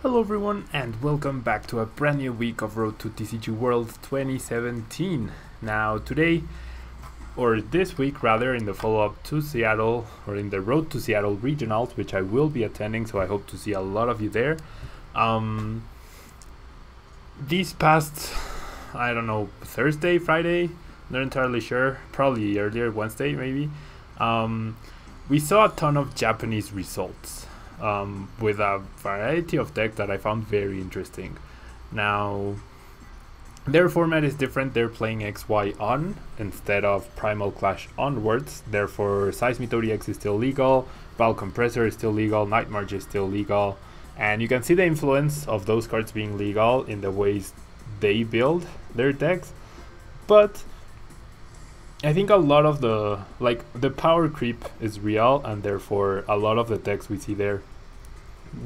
Hello everyone and welcome back to a brand new week of Road to TCG World 2017. Now today, or this week rather, in the follow-up to Seattle, or in the Road to Seattle Regionals, which I will be attending, so I hope to see a lot of you there. These past, I don't know, Thursday, Friday, not entirely sure, probably earlier, Wednesday maybe, we saw a ton of Japanese results. With a variety of decks that I found very interesting. Now, their format is different. They're playing XY on instead of Primal Clash onwards. Therefore, Seismitoad EX is still legal, Val Compressor is still legal, Night March is still legal, and you can see the influence of those cards being legal in the ways they build their decks. But I think a lot of the power creep is real, and therefore a lot of the decks we see there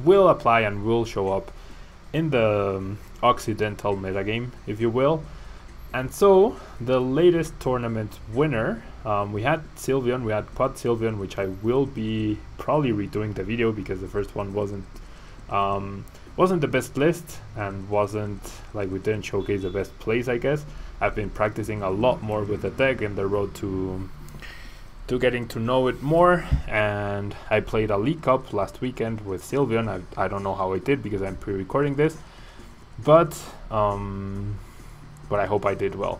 will apply and will show up in the Occidental metagame, if you will. And so the latest tournament winner, we had Sylveon, we had Quad Sylveon, which I will be probably redoing the video because the first one wasn't the best list and we didn't showcase the best plays, I guess. I've been practicing a lot more with the deck in the road to getting to know it more, and I played a League Cup last weekend with Sylveon. I don't know how I did because I'm pre-recording this, but I hope I did well.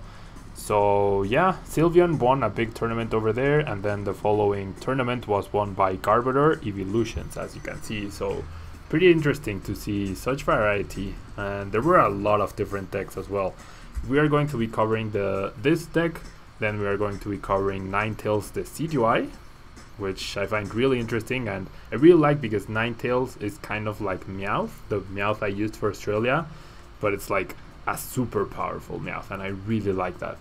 So yeah, Sylveon won a big tournament over there, and then the following tournament was won by Garbodor Eeveelutions, as you can see. So pretty interesting to see such variety, and there were a lot of different decks as well. We are going to be covering this deck, then we are going to be covering Ninetales the CGI, which I find really interesting and I really like because Ninetales is kind of like Meowth, the Meowth I used for Australia, but it's like a super powerful Meowth and I really like that.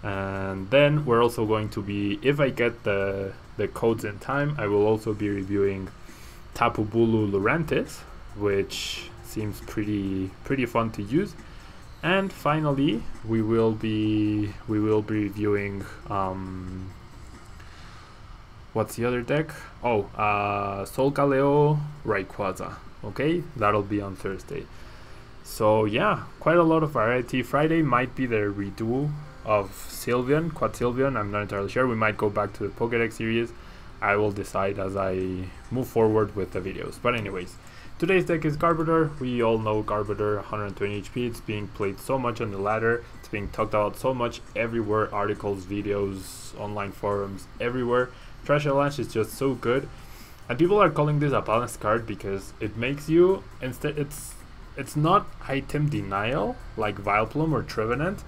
And then we're also going to be, if I get the codes in time, I will also be reviewing Tapu Lele-GX, which seems pretty fun to use. And finally, we will be reviewing what's the other deck? Oh, Solgaleo Rayquaza. Okay, that'll be on Thursday. So yeah, quite a lot of variety. Friday might be the redo of Sylveon, Quad Sylveon. I'm not entirely sure. We might go back to the Pokédex series. I will decide as I move forward with the videos. But anyways, today's deck is Garbodor. We all know Garbodor, 120 HP. It's being played so much on the ladder. It's being talked about so much everywhere. Articles, videos, online forums, everywhere. Trash Avalanche is just so good. And people are calling this a balanced card because it makes you, instead, it's not item denial like Vileplume or Trevenant,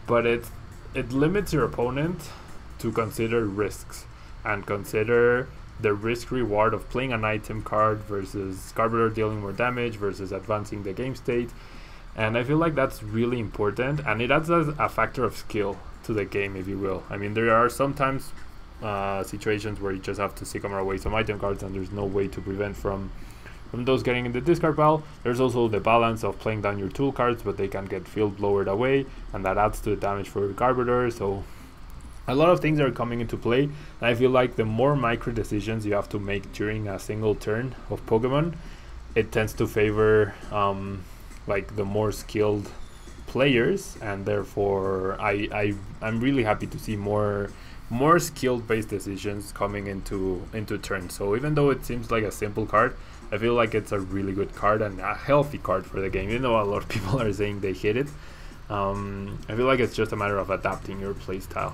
but it limits your opponent to consider risks and consider the risk reward of playing an item card versus Garbodor dealing more damage versus advancing the game state. And I feel like that's really important, and it adds a factor of skill to the game, if you will. I mean, there are sometimes situations where you just have to Sycamore away some item cards and there's no way to prevent from those getting in the discard pile. There's also the balance of playing down your tool cards, but they can get field lowered away, and that adds to the damage for Garbodor. So a lot of things are coming into play, and I feel like the more micro decisions you have to make during a single turn of Pokemon, it tends to favor like the more skilled players, and therefore I'm really happy to see more skilled based decisions coming into turn. So even though it seems like a simple card, I feel like it's a really good card and a healthy card for the game. You know, a lot of people are saying they hate it. I feel like it's just a matter of adapting your playstyle.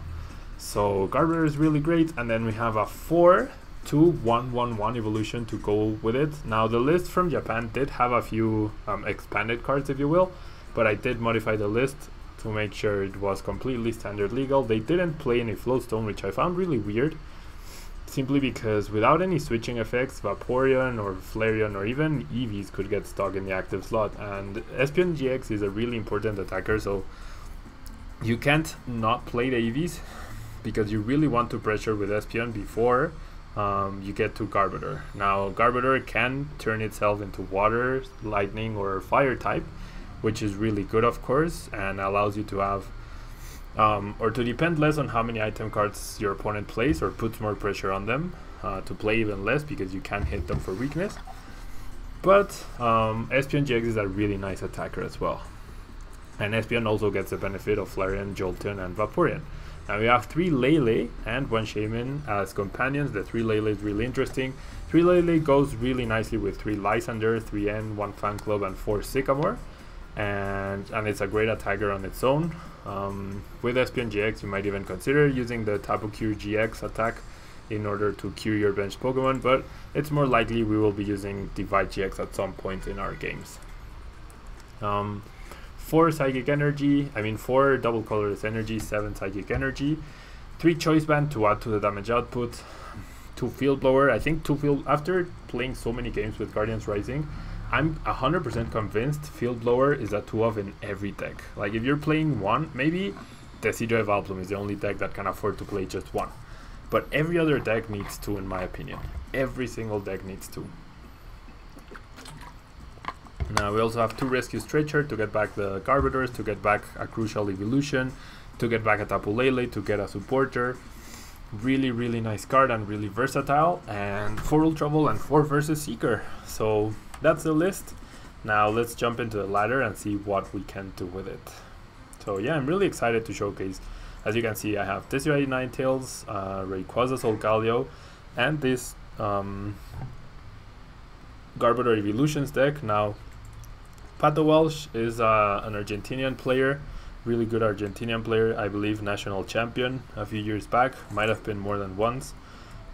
So Garbodor is really great, and then we have a 4/2/1/1/1 evolution to go with it. Now the list from Japan did have a few expanded cards, if you will, but I did modify the list to make sure it was completely standard legal. They didn't play any Float Stone, which I found really weird, simply because without any switching effects, Vaporeon or Flareon or even Eevees could get stuck in the active slot, and Espeon-GX is a really important attacker, so you can't not play the Eevees because you really want to pressure with Espeon before you get to Garbodor. Now Garbodor can turn itself into water, lightning or fire type, which is really good, of course, and allows you to have or to depend less on how many item cards your opponent plays, or puts more pressure on them to play even less because you can't hit them for weakness. But Espeon-GX is a really nice attacker as well. And Espeon also gets the benefit of Flareon, Jolteon, and Vaporeon. Now we have 3 Lele and 1 Shaymin as companions. The 3 Lele is really interesting. 3 Lele goes really nicely with 3 Lysander, 3 N, 1 Fan Club, and 4 Sycamore. And it's a great attacker on its own. With Espeon-GX, you might even consider using the Tapu GX attack in order to cure your bench Pokemon, but it's more likely we will be using Divide GX at some point in our games. 4 Psychic Energy, 4 Double Colorless Energy, 7 Psychic Energy, 3 Choice Band to add to the damage output, 2 Field Blower. I think after playing so many games with Guardians Rising, I'm 100% convinced Field Blower is a 2-of in every deck. Like if you're playing one, maybe the Decidueye Vileplume is the only deck that can afford to play just one. But every other deck needs 2 in my opinion. Every single deck needs 2. Now we also have 2 Rescue Stretcher to get back the Garbodors, to get back a crucial evolution, to get back a Tapu Lele, to get a supporter. Really, really nice card and really versatile. And 4 Ultra Ball and 4 versus Seeker. So that's the list. Now let's jump into the ladder and see what we can do with it. So yeah, I'm really excited to showcase. As you can see, I have Decidueye Ninetales, Rayquaza Solgaleo, and this Garbodor Eeveelutions deck. Now, Pato Walsh is an Argentinian player, really good Argentinian player, I believe national champion a few years back, might have been more than once.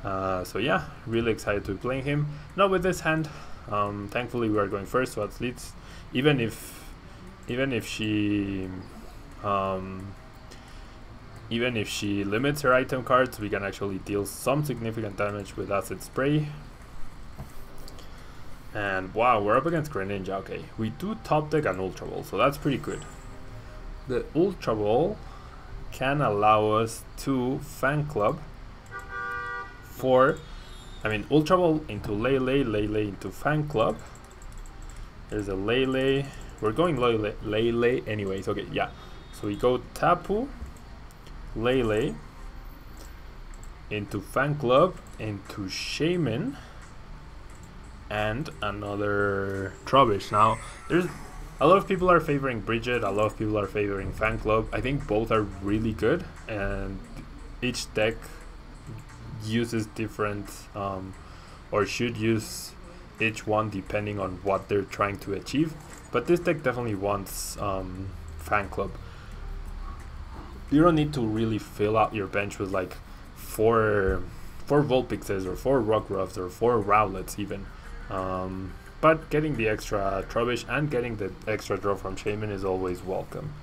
So yeah, really excited to be playing him. Now with this hand, thankfully we are going first, so at least even if she limits her item cards, we can actually deal some significant damage with Acid Spray. And wow, we're up against Greninja. Okay, we do top deck an Ultra Ball, so that's pretty good. The Ultra Ball can allow us to Fan Club for, Ultra Ball into Lele, Lele into Fan Club. There's a Lele. We're going Lele anyways. Okay, yeah. So we go Tapu Lele into Fan Club, into Shaymin, and another Trubbish. Now, there's a lot of people are favoring Bridget, a lot of people are favoring Fan Club. I think both are really good, and each deck uses different, or should use each one depending on what they're trying to achieve. But this deck definitely wants Fan Club. You don't need to really fill out your bench with like 4 Vulpixes or 4 Rockruffs or 4 Rowlets even. But getting the extra Trubbish and getting the extra draw from Shaymin is always welcome.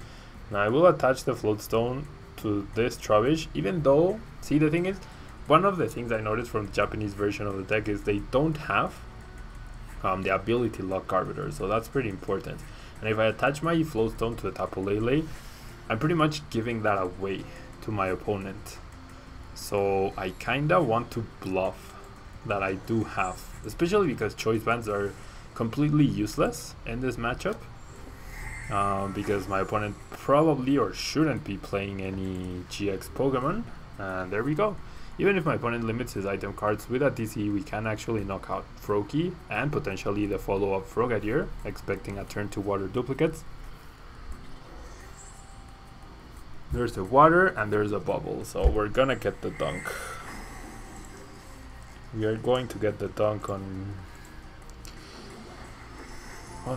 Now I will attach the Float Stone to this Trubbish, even though, see, the thing is, one of the things I noticed from the Japanese version of the deck is they don't have the ability lock Garbodor, so that's pretty important. And if I attach my Float Stone to the Tapu Lele, I'm pretty much giving that away to my opponent. So I kinda want to bluff that I do have, especially because Choice Bands are completely useless in this matchup, because my opponent probably or shouldn't be playing any GX Pokemon. And there we go. Even if my opponent limits his item cards with a DC, we can actually knock out Froakie and potentially the follow-up Frogadier, expecting a turn to water duplicates. There's the water and there's a bubble, so we're gonna get the dunk. We are going to get the dunk on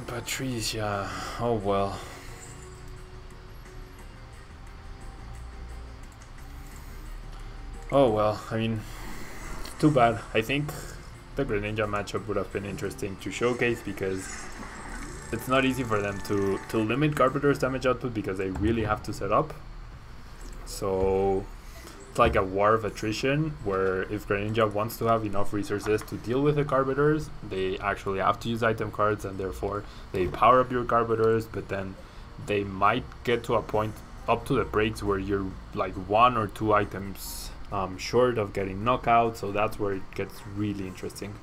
Patricia. Oh well. Oh well, it's too bad. I think the Greninja matchup would have been interesting to showcase because it's not easy for them to limit Garbodor's damage output because they really have to set up. So it's like a war of attrition where if Greninja wants to have enough resources to deal with the Garbodors, they actually have to use item cards, and therefore they power up your Garbodors, but then they might get to a point up to the breaks where you're like 1 or 2 items short of getting knockout, so that's where it gets really interesting.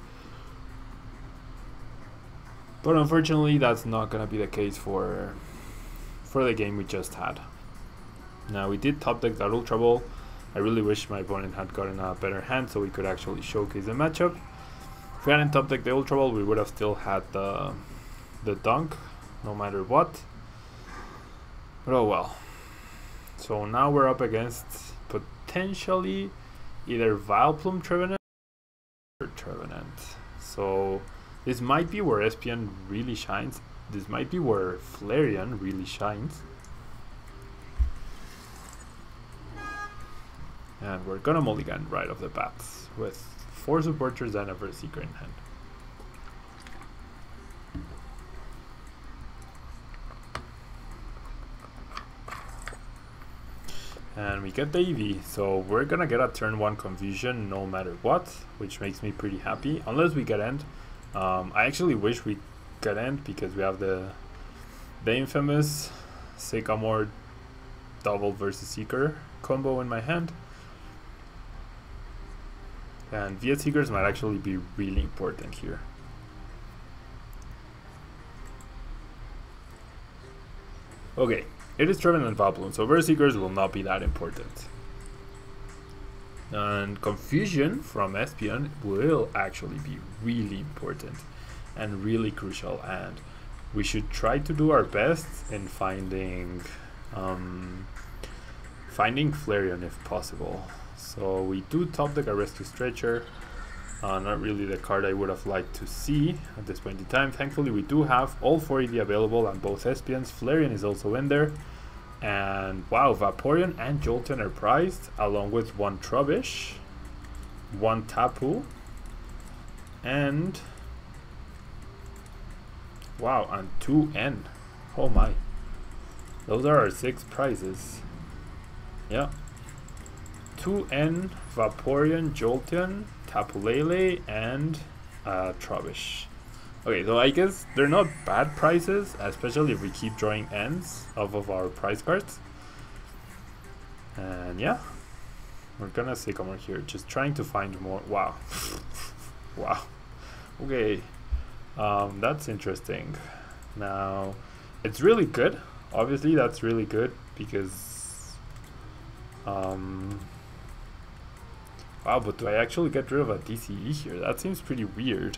But unfortunately that's not gonna be the case for the game we just had. Now we did top deck that Ultra Ball. I really wish my opponent had gotten a better hand so we could actually showcase the matchup. we hadn't top decked the Ultra Ball, we would have still had the Dunk, no matter what. But oh well. So now we're up against potentially either Vileplume Trevenant or Trevenant. So this might be where Espeon really shines. This might be where Flareon really shines. And we're gonna mulligan right off the bat with 4 supporters and a Seeker in hand. And we get the Eevee, so we're gonna get a turn 1 confusion no matter what, which makes me pretty happy, unless we get end. I actually wish we get end because we have the infamous Sycamore double versus Seeker combo in my hand. And VS Seekers might actually be really important here. Okay, it is Trevenant and Vaporeon, so VS Seekers will not be that important. And Confusion from Espeon will actually be really important and really crucial, and we should try to do our best in finding Flareon if possible. So we do top deck a Rescue Stretcher, not really the card I would have liked to see at this point in time. Thankfully we do have all 4 EV available and both Espeons. Flareon is also in there, and wow, Vaporeon and Jolteon are prized, along with 1 Trubbish, 1 Tapu, and wow, and 2 N. Oh my, those are our 6 prizes. Yeah, 2N, Vaporeon, Jolteon, Tapu Lele, and Trubbish. Okay, so I guess they're not bad prizes, especially if we keep drawing ends off of our prize cards. And yeah, we're gonna Sycamore here, just trying to find more. Wow. Wow. Okay, that's interesting. Now, it's really good. Obviously, that's really good because wow, but do I actually get rid of a DCE here? That seems pretty weird.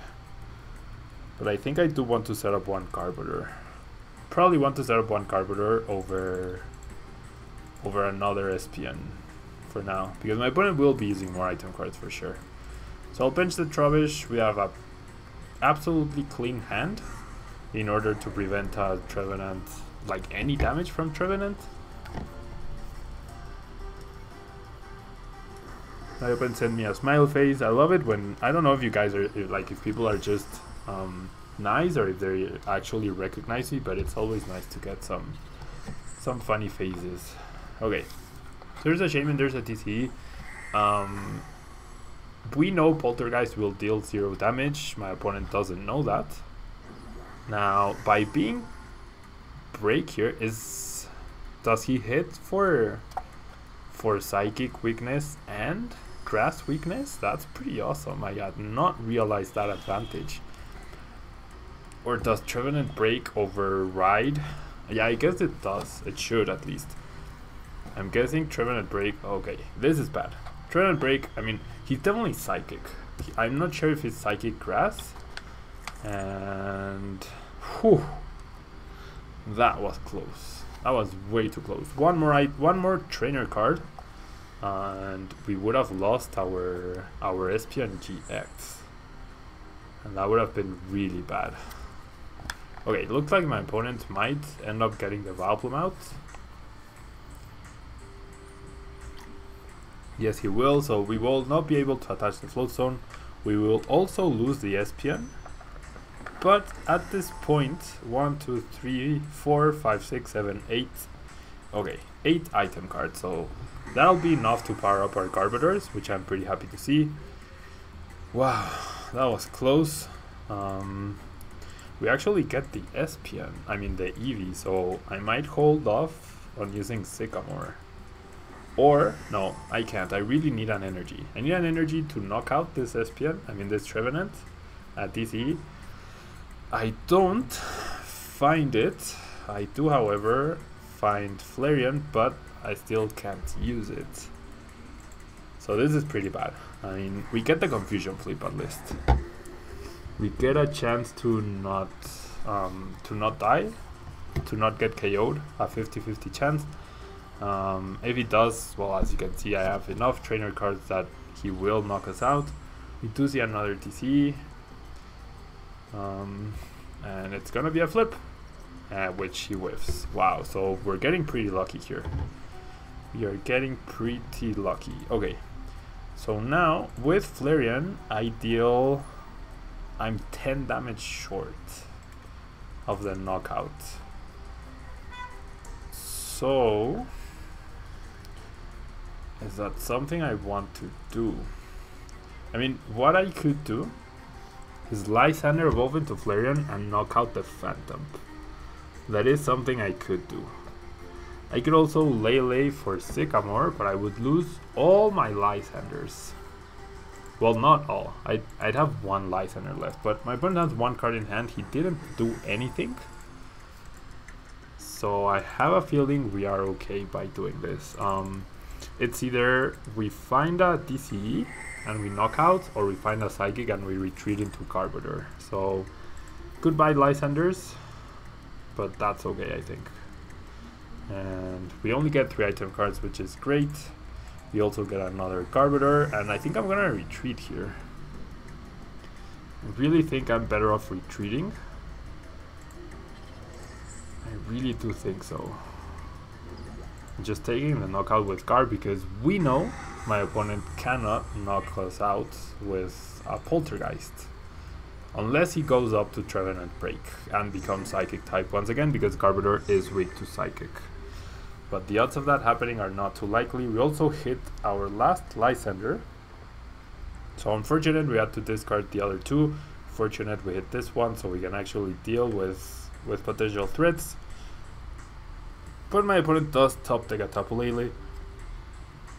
But I think I do want to set up 1 Garbodor. Probably want to set up 1 Garbodor over another Espeon for now, because my opponent will be using more item cards for sure. So I'll bench the Trubbish. We have a absolutely clean hand in order to prevent Trevenant, like any damage from Trevenant. My opponent sent me a smile face. I love it when, I don't know if you guys are, if people are just nice or if they actually recognize me, but it's always nice to get some funny faces. Okay, there's a Shaymin, there's a TCE. We know Poltergeist will deal 0 damage. My opponent doesn't know that. Now, by being break here, does he hit for psychic weakness and grass weakness? That's pretty awesome. I had not realized that advantage. Or does Trevenant break override? Yeah, I guess it does. It should, at least. I'm guessing Trevenant break. Okay, this is bad. Trevenant break, I mean, he's definitely psychic. I'm not sure if it's psychic grass. And whew, that was close. That was way too close. One more trainer card, and we would have lost our Espeon-GX, and that would have been really bad. Okay, it looks like my opponent might end up getting the Vileplume out. Yes, he will. So we will not be able to attach the Float Stone. We will also lose the Espeon. But at this point, 1, 2, 3, 4, 5, 6, 7, 8. Okay, 8 item cards. So that'll be enough to power up our Garbodors, which I'm pretty happy to see. Wow, that was close. We actually get the Espeon, I mean the Eevee, so I might hold off on using Sycamore. Or, no, I can't. I really need an energy. I need an energy to knock out this Espeon, I mean this Trevenant at DCE. I don't find it. I do, however, find Flareon, but I still can't use it. So this is pretty bad. I mean, we get the Confusion flip at least. we get a chance to not die, to not get KO'd, a 50-50 chance. If he does, well, as you can see, I have enough trainer cards that he will knock us out. We do see another TCE, and it's gonna be a flip, which he whiffs. Wow, so we're getting pretty lucky here. We are getting pretty lucky. Okay, so now with Flareon, I'm 10 damage short of the knockout. So is that something I want to do? I mean, what I could do is Lysander evolve into Flareon and knock out the Phantom. That is something I could do. I could also Lele for Sycamore, but I would lose all my Lysanders. Well, not all. I'd have one Lysander left, but my opponent has one card in hand. He didn't do anything. So I have a feeling we are okay by doing this. It's either we find a DCE and we knock out, or we find a Psychic and we retreat into Garbodor. So goodbye Lysanders, but that's okay, I think. And we only get 3 item cards, which is great. We also get another Garbodor, and I think I'm gonna retreat here. I really think I'm better off retreating. I really do think so. Just taking the knockout with Garb, because we know my opponent cannot knock us out with a Poltergeist. Unless he goes up to Trevenant Break and becomes Psychic type once again, because Garbodor is weak to Psychic. But the odds of that happening are not too likely. We also hit our last Lysander. So unfortunate we had to discard the other 2. Fortunate we hit this one, so we can actually deal with potential threats. But my opponent does top deck a Tapu Lele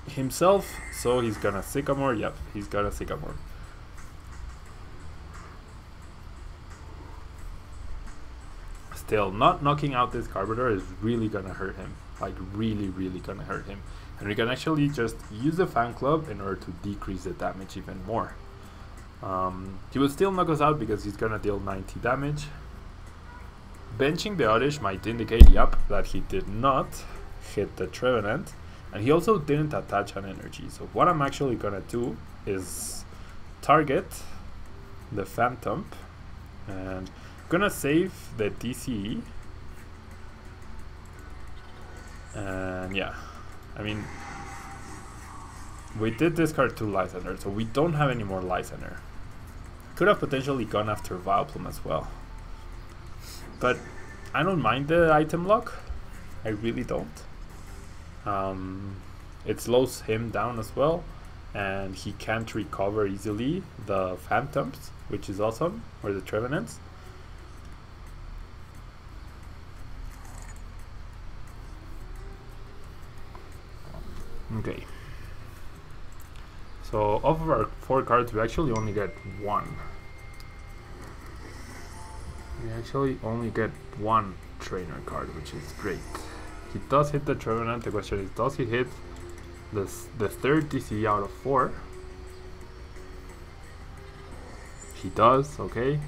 himself, so he's gonna Sycamore. Yep, he's gonna Sycamore. Still, not knocking out this Garbodor is really gonna hurt him. Like, really gonna hurt him. And we can actually just use the Fan Club in order to decrease the damage even more. He will still knock us out because he's gonna deal 90 damage. Benching the Oddish might indicate, yep, that he did not hit the Trevenant, and he also didn't attach an energy. So what I'm actually gonna do is target the Phantom, and I'm gonna save the DCE. And yeah, I mean, we did discard 2 Lysander, so we don't have any more Lysander. Could have potentially gone after Vileplume as well. But I don't mind the item lock. I really don't. It slows him down as well, and he can't recover easily the Phantoms, which is awesome, or the Trevenants. Okay. So off of our 4 cards, we actually only get 1. We actually only get 1 trainer card, which is great. He does hit the Trevenant. The question is, does he hit the 3rd DCE out of 4? He does, okay.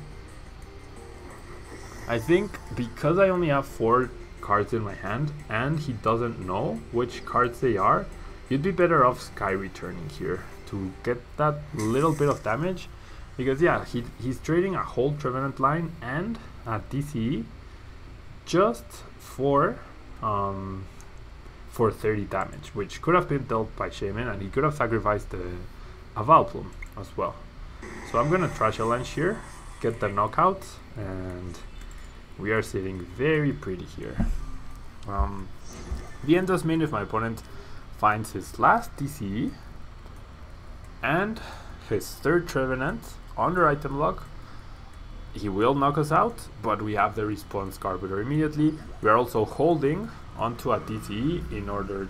I think because I only have 4 cards in my hand and he doesn't know which cards they are, you'd be better off Sky Returning here to get that little bit of damage. Because yeah, he's trading a whole Trevenant line and a DCE just for 30 damage, which could have been dealt by Shaymin, and he could have sacrificed a Vileplume as well. So I'm gonna Trash a Lunch here, get the knockout, and we are sitting very pretty here. The end does mean if my opponent finds his last DCE and his 3rd Trevenant under item lock, he will knock us out, but we have the response Garbodor immediately. We are also holding onto a DCE in order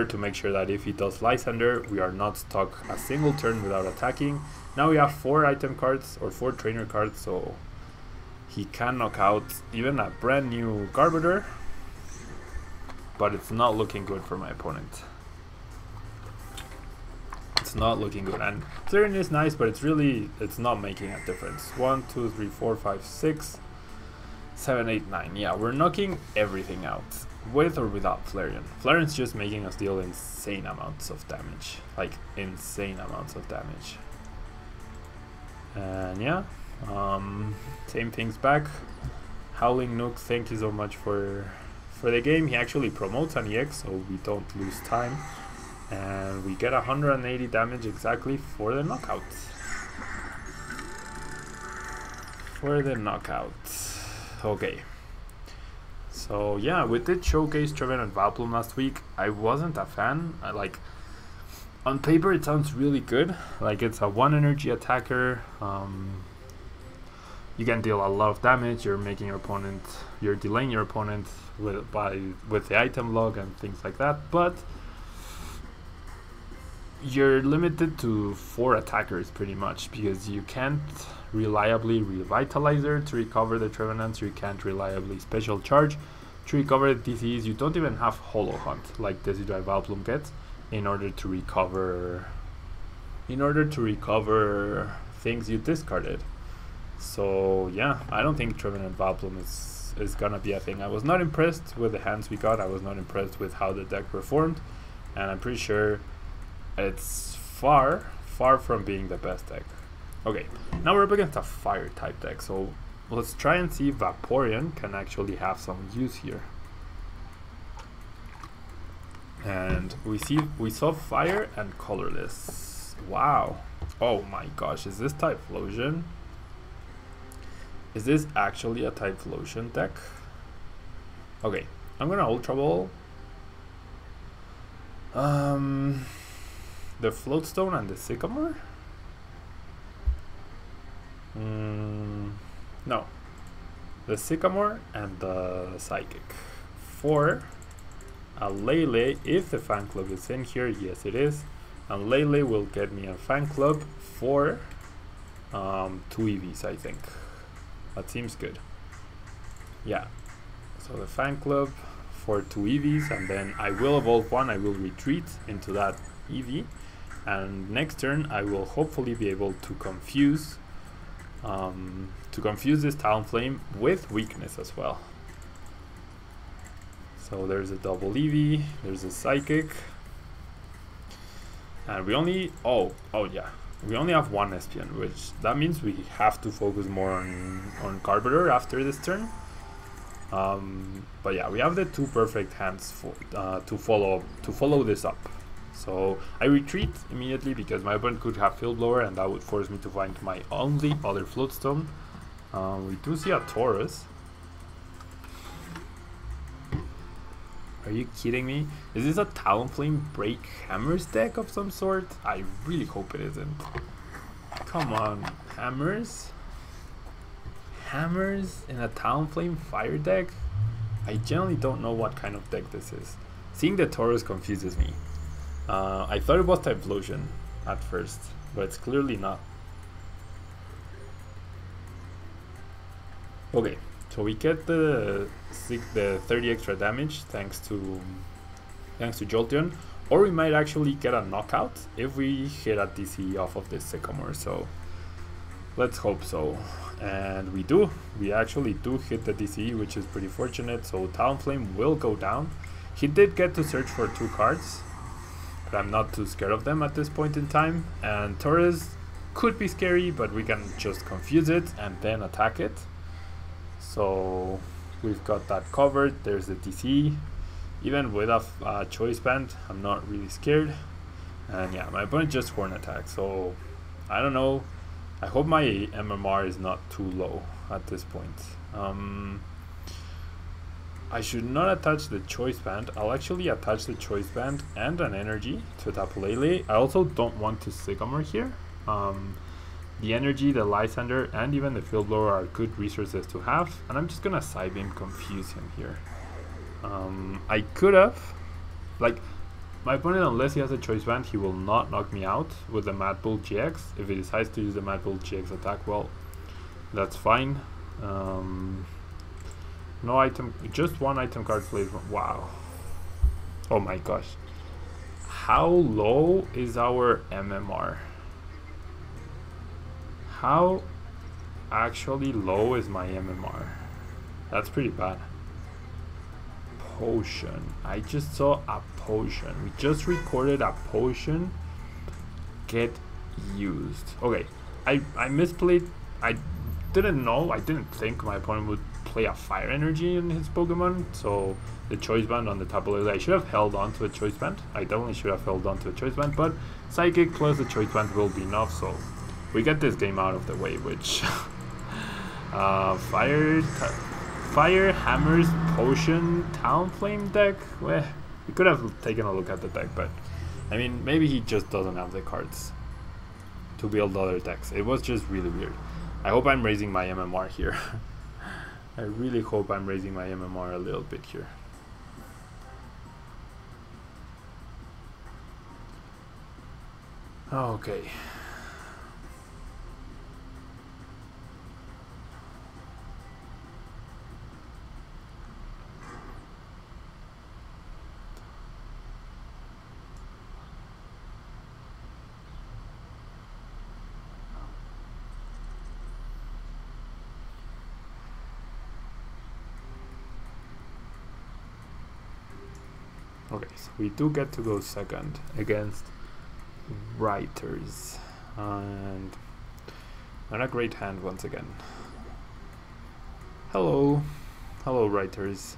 to make sure that if he does Lysander, we are not stuck a single turn without attacking. Now we have 4 item cards or 4 trainer cards, so he can knock out even a brand new Garbodor, but it's not looking good for my opponent. It's not looking good, and Flareon is nice, but it's not making a difference. 1, 2, 3, 4, 5, 6, 7, 8, 9. Yeah, we're knocking everything out, with or without Flareon. Flareon's just making us deal insane amounts of damage, like insane amounts of damage. And yeah, same thing's back. Howling Nook, thank you so much for the game. He actually promotes an EX, so we don't lose time. And we get 180 damage exactly for the knockout. Okay. So yeah, we did showcase Treven and Vaporeon last week. I wasn't a fan. On paper it sounds really good. Like, it's a 1 energy attacker. You can deal a lot of damage. You're delaying your opponent with the item log and things like that, but you're limited to 4 attackers pretty much, because you can't reliably Revitalizer to recover the Trevenants, you can't reliably Special Charge to recover the DCs, you don't even have Hollow Hunt like Decidueye Vileplume gets in order to recover things you discarded. So yeah, I don't think Trevenant Vileplume is gonna be a thing. I was not impressed with the hands we got, I was not impressed with how the deck performed, and I'm pretty sure it's far from being the best deck. Okay, now we're up against a fire type deck, so let's try and see if Vaporeon can actually have some use here. And we saw fire and colorless. Wow. Oh my gosh, is this Typhlosion? Is this actually a Typhlosion deck? Okay, I'm gonna Ultra Ball the Float Stone and the Sycamore? No. The Sycamore and the Psychic. For a Lele, if the fan club is in here, yes it is. And Lele will get me a fan club for 2 Eevees, I think. That seems good. Yeah. So the fan club for 2 Eevees, and then I will evolve one, I will retreat into that Eevee, and next turn I will hopefully be able to confuse this Talonflame with weakness as well. So there's a double Eevee, there's a Psychic, and we only we only have 1 Espeon, which that means we have to focus more on Garbodor after this turn. But yeah, we have the 2 perfect hands for to follow this up. So I retreat immediately because my opponent could have Field Blower, and that would force me to find my only other Float Stone. We do see a Taurus. Are you kidding me? Is this a Talonflame Break Hammers deck of some sort? I really hope it isn't. Come on, Hammers? Hammers in a Talonflame Fire deck? I generally don't know what kind of deck this is. Seeing the Taurus confuses me. I thought it was Typhlosion at first, but it's clearly not. Okay, so we get the 30 extra damage thanks to Jolteon, or we might actually get a knockout if we hit a DC off of this Sycamore. So let's hope so. And we do. We actually do hit the DC, which is pretty fortunate. So Talonflame will go down. He did get to search for 2 cards, but I'm not too scared of them at this point in time. And Taurus could be scary, but we can just confuse it and then attack it. So we've got that covered. There's the DC. Even with a Choice Band, I'm not really scared. And yeah, my opponent just Horn Attack. So I don't know. I hope my MMR is not too low at this point. I should not attach the Choice Band. I'll actually attach the Choice Band and an Energy to Tapu Lele. I also don't want to Sycamore here. The Energy, the Lysander, and even the Field Blower are good resources to have. And I'm just gonna Psybeam confuse him here. I could have, my opponent, unless he has a Choice Band, he will not knock me out with the Mad Bull GX. If he decides to use the Mad Bull GX attack, well, that's fine. No item, just 1 item card placement. Wow. Oh my gosh. how low is our MMR? How actually low is my MMR? That's pretty bad. Potion. I just saw a potion. We just recorded a potion get used. Okay, I misplayed. I didn't know. I didn't think my opponent would play a fire energy in his Pokemon. So the Choice Band on the Tapu Lele, I should have held on to a Choice Band. I definitely should have held on to a Choice Band, but Psychic plus the Choice Band will be enough. So we get this game out of the way, which Fire Hammer's Potion Talonflame deck. Well, we could have taken a look at the deck, but I mean, maybe he just doesn't have the cards to build other decks. It was just really weird. I hope I'm raising my MMR here. I really hope I'm raising my MMR a little bit here. Okay. Okay, so we do get to go second against Writers, and not a great hand once again. Hello, hello Writers.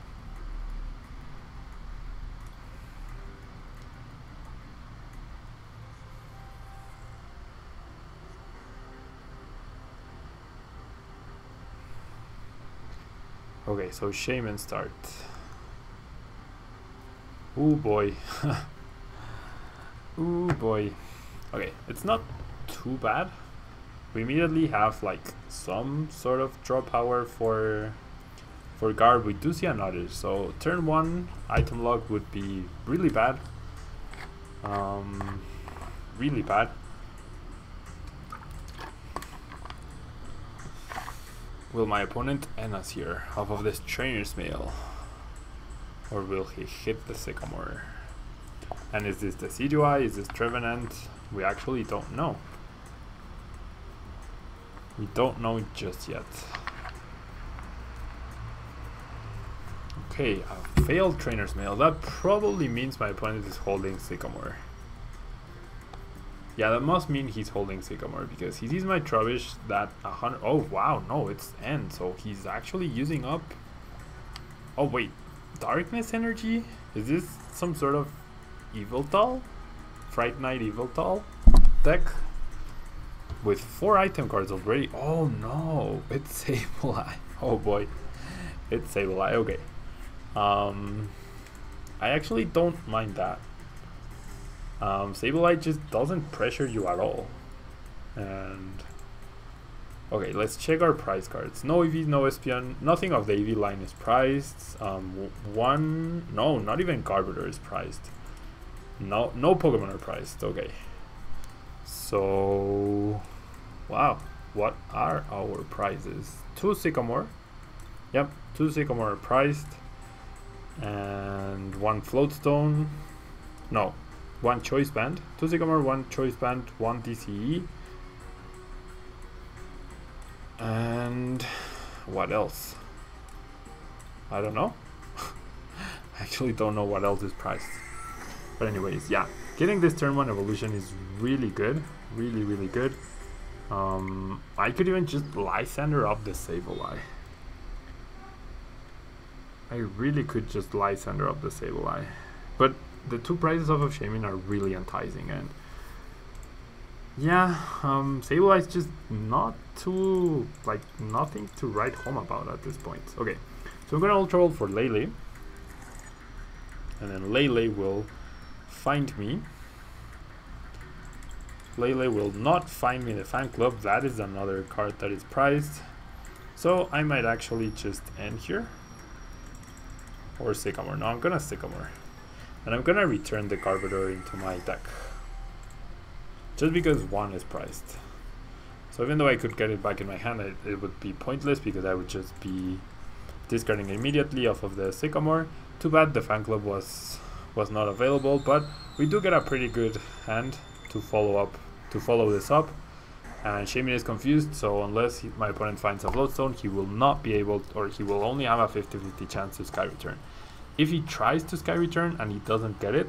Okay, so Shaymin start. Ooh boy. Ooh boy. Okay, it's not too bad. We immediately have like some sort of draw power for Garb. We do see another, so turn 1 item log would be really bad. Really bad. Will my opponent end us here off of this Trainer's Mail? Or will he hit the Sycamore? And is this the CGI? Is this Trevenant? We actually don't know. We don't know just yet. Okay, a failed Trainer's Mail. That probably means my opponent is holding Sycamore. Yeah, that must mean he's holding Sycamore because he sees my Trubbish that 100. Oh wow, no, it's end. So he's actually using up. Oh wait. Darkness energy? Is this some sort of Yveltal? Fright Night Yveltal deck? With 4 item cards already. Oh no, it's Sableye. Oh boy, it's Sableye. Okay. I actually don't mind that. Sableye just doesn't pressure you at all. And okay, let's check our prize cards. No Eevee, no Espeon, nothing of the Eevee line is prized. No, not even Garbodor is prized. No Pokemon are prized. Okay. So, wow, what are our prizes? 2 Sycamore. Yep, 2 Sycamore are prized. And 1 Float Stone. No, 1 Choice Band. 2 Sycamore, 1 Choice Band, 1 DCE. And what else? I don't know. I actually don't know what else is priced. But anyways, yeah, getting this turn 1 evolution is really good. Really, really good. I could even just Lysander up the Sableye. I really could just Lysander up the Sableye. But the 2 prizes off of Shaymin are really enticing, and yeah, Sableye is just not too, like, nothing to write home about at this point. Okay, so I'm gonna Ultra Roll for Lele, and then Lele will find me. Lele will not find me in the fan club. That is another card that is prized. So I might actually just end here. Or Sycamore. No, I'm gonna Sycamore. And I'm gonna return the Garbodor into my deck. Just because 1 is priced. So even though I could get it back in my hand, it would be pointless because I would just be discarding immediately off of the Sycamore. Too bad the fan club was was not available, but we do get a pretty good hand to follow this up. And Shaymin is confused, so unless my opponent finds a Float Stone, he will not be able, or he will only have a 50-50 chance to Sky Return. If he tries to Sky Return and he doesn't get it,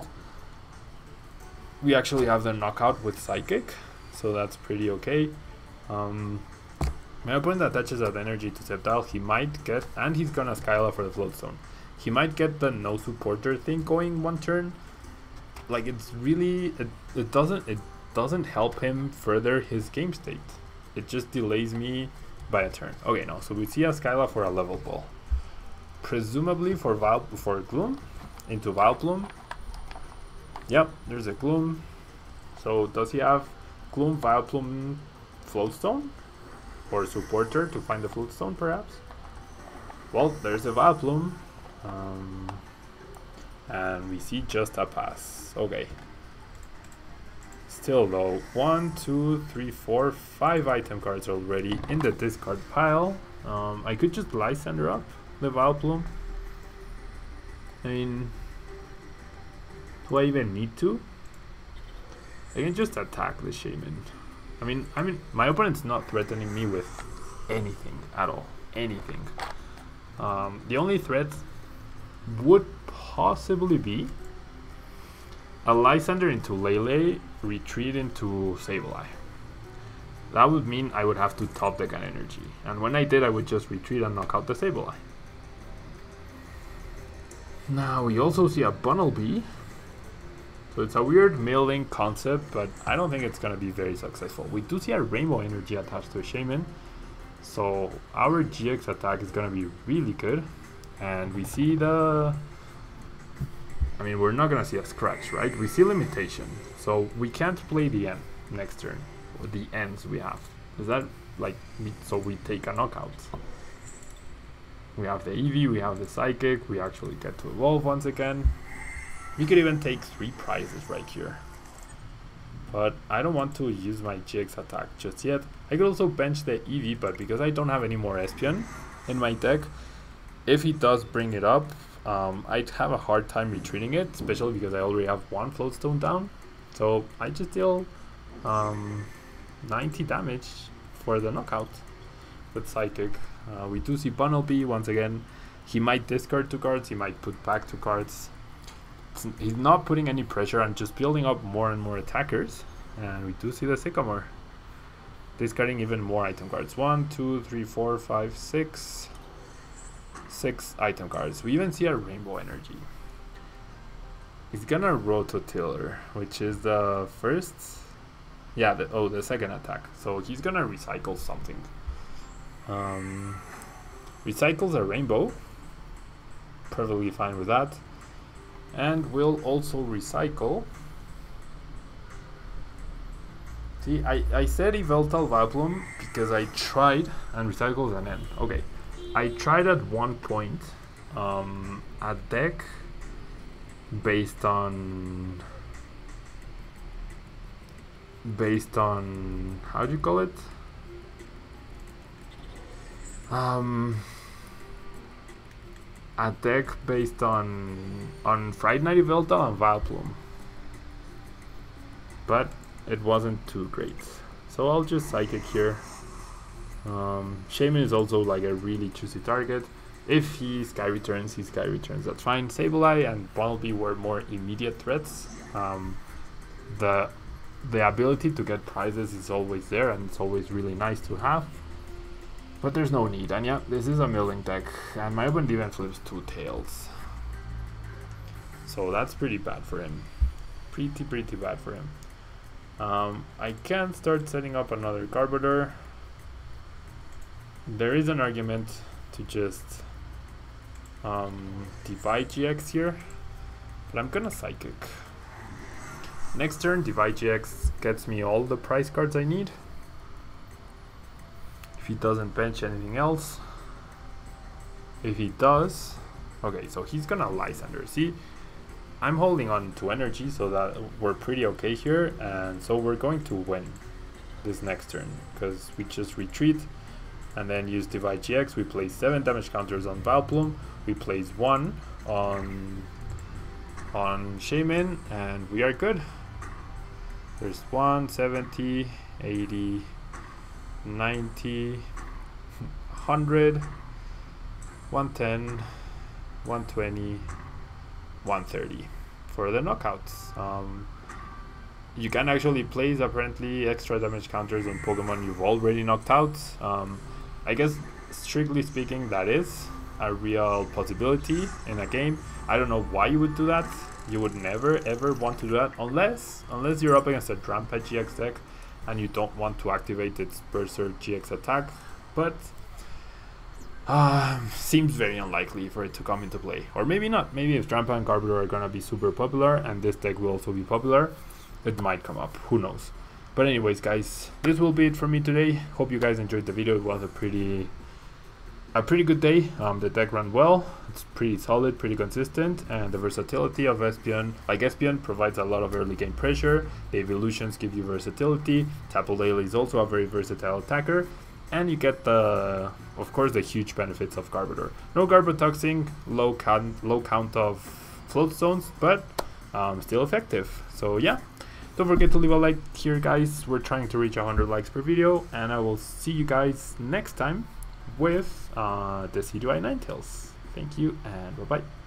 we actually have the knockout with Psychic, so that's pretty okay. My opponent attaches that energy to Sceptile. He might get, and he's gonna Skyla for the Float Stone. He might get the no supporter thing going one turn. Like, it's really, it doesn't help him further his game state. It just delays me by a turn. Okay, no, so we see a Skyla for a level ball. Presumably for Gloom into Vileplume. Yep, there's a Gloom. So does he have Gloom, Vileplume, Float Stone? Or supporter to find the Float Stone perhaps? Well, there's a Vileplume. And we see just a pass. Okay. Still though, 1, 2, 3, 4, 5 item cards already in the discard pile. I could just Lysander up the Vileplume. I mean, do I even need to? I can just attack the Shaymin. I mean, my opponent's not threatening me with anything at all. Anything. The only threat would possibly be a Lysander into Lele, retreat into Sableye. That would mean I would have to top deck an energy, and when I did, I would just retreat and knock out the Sableye. Now we also see a Bunnelby, so it's a weird milling concept, but I don't think it's gonna be very successful. We do see a Rainbow Energy attached to a Shaymin, so our GX attack is gonna be really good, and we see the... I mean, we're not gonna see a scratch, right? We see limitation, so we can't play the end next turn, or the ends we have. Is that like, so we take a knockout. We have the Eevee, we have the Psychic, we actually get to evolve once again. We could even take 3 prizes right here. But I don't want to use my GX attack just yet. I could also bench the Eevee, but because I don't have any more Espeon in my deck, if he does bring it up, I'd have a hard time retreating it, especially because I already have 1 Float Stone down. So I just deal 90 damage for the knockout with Psychic. We do see Bunnelby once again. He might discard 2 cards, he might put back 2 cards. He's not putting any pressure and just building up more and more attackers. And we do see the Sycamore discarding even more item cards. 1, 2, 3, 4, 5, 6. 6 item cards. We even see a Rainbow Energy. He's gonna Rototiller, which is the first, yeah, the second attack. So he's gonna recycle something. Recycles a Rainbow, perfectly fine with that, and will also recycle. See, I said Yveltal Vileplume because I tried, and recycles an end. Okay. I tried at one point a deck based on how do you call it? A deck based on Fright Night Yveltal and Vileplume, but it wasn't too great. So I'll just Psychic here. Shaymin is also like a really choosy target. If he Sky Returns, that's fine. Sableye and Bunnelby were more immediate threats. The ability to get prizes is always there, and it's always really nice to have. But there's no need, and yeah, this is a milling deck, and my opponent even flips 2 tails. So that's pretty bad for him. Pretty bad for him. I can start setting up another Garbodor. There is an argument to just divide GX here, but I'm gonna Psychic. Next turn, divide GX gets me all the prize cards I need. If he doesn't bench anything else. If he does, okay, so he's gonna Lysander. See, I'm holding on to energy, so that we're pretty okay here, and so we're going to win this next turn because we just retreat and then use Divide GX. We place 7 damage counters on Vileplume. We place 1 on on Shaymin, and we are good. There's 170, 80, 90, 100, 110, 120, 130 for the knockouts. You can actually place apparently extra damage counters on Pokemon you've already knocked out. I guess strictly speaking that is a real possibility in a game. I don't know why you would do that. You would never ever want to do that unless you're up against a Rampage GX deck and you don't want to activate its Berserk GX attack, but seems very unlikely for it to come into play. Or maybe not. Maybe if Drampa and Garbodor are gonna be super popular and this deck will also be popular, it might come up. Who knows? But anyways, guys, this will be it for me today. Hope you guys enjoyed the video. It was a pretty good day. The deck ran well. It's pretty solid, pretty consistent, and the versatility of Espeon, like Espeon, provides a lot of early game pressure. The Eeveelutions give you versatility. Tapu Lele is also a very versatile attacker, and you get the, of course, the huge benefits of Garbodor. No Garbotoxing, low count of Float Stones, but still effective. So yeah, don't forget to leave a like here, guys. We're trying to reach 100 likes per video, and I will see you guys next time with the CGI Ninetales. Thank you and bye bye.